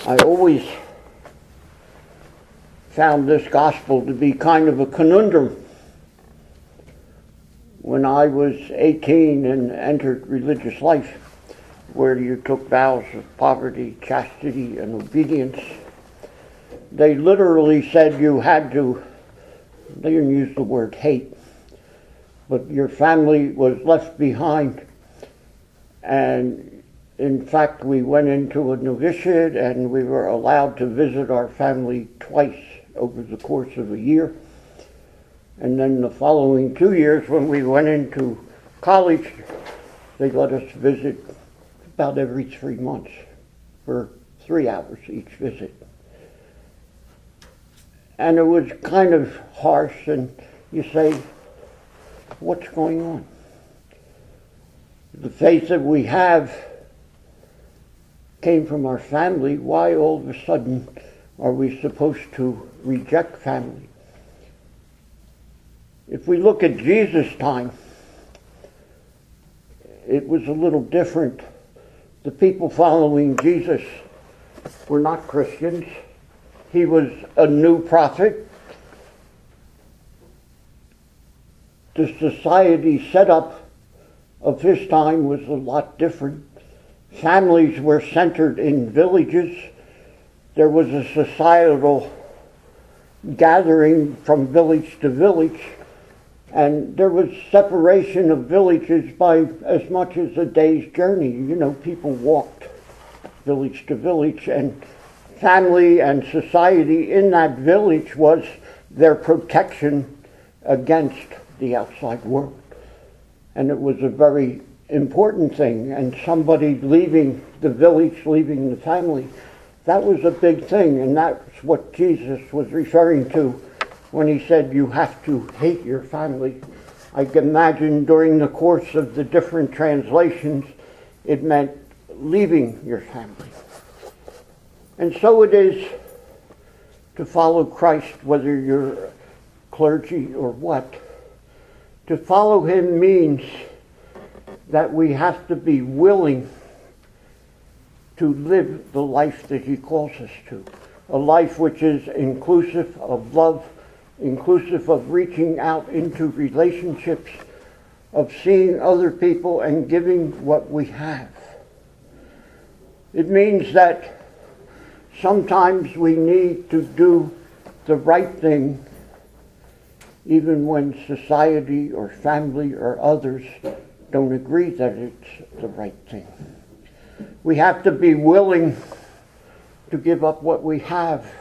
I always found this gospel to be kind of a conundrum. When I was 18 and entered religious life, where you took vows of poverty, chastity, and obedience, they literally said you had to, they didn't use the word hate, but your family was left behind. And in fact, we went into a novitiate and we were allowed to visit our family twice over the course of a year. And then the following 2 years, when we went into college, they let us visit about every 3 months for 3 hours each visit. And it was kind of harsh, and you say, what's going on? The faith that we have came from our family. Why all of a sudden are we supposed to reject family? If we look at Jesus' time, it was a little different. The people following Jesus were not Christians. He was a new prophet. The society setup of his time was a lot different. Families were centered in villages. There was a societal gathering from village to village, and there was separation of villages by as much as a day's journey. You know, people walked village to village, and family and society in that village was their protection against the outside world. And it was a very important thing. And somebody leaving the village, leaving the family, that was a big thing. And that's what Jesus was referring to when he said you have to hate your family. I can imagine during the course of the different translations, it meant leaving your family. And so it is to follow Christ, whether you're clergy or what. To follow him means that we have to be willing to live the life that he calls us to. A life which is inclusive of love, inclusive of reaching out into relationships, of seeing other people and giving what we have. It means that sometimes we need to do the right thing even when society or family or others don't agree that it's the right thing. We have to be willing to give up what we have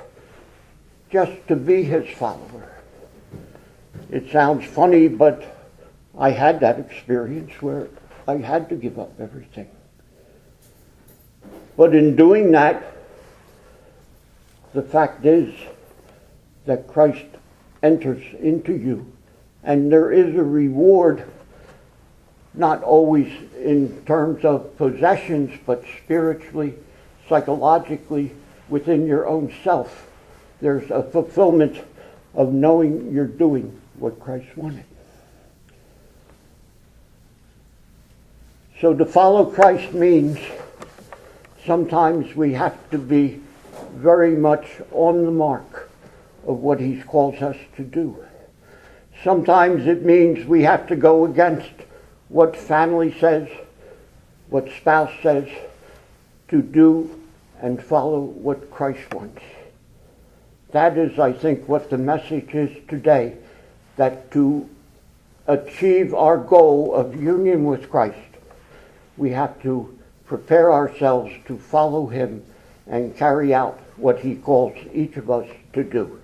just to be his follower. It sounds funny, but I had that experience where I had to give up everything. But in doing that, the fact is that Christ enters into you, and there is a reward, not always in terms of possessions, but spiritually, psychologically, within your own self. There's a fulfillment of knowing you're doing what Christ wanted. So to follow Christ means sometimes we have to be very much on the mark of what he calls us to do. Sometimes it means we have to go against what family says, what spouse says, to do and follow what Christ wants. That is, I think, what the message is today, that to achieve our goal of union with Christ, we have to prepare ourselves to follow him and carry out what he calls each of us to do.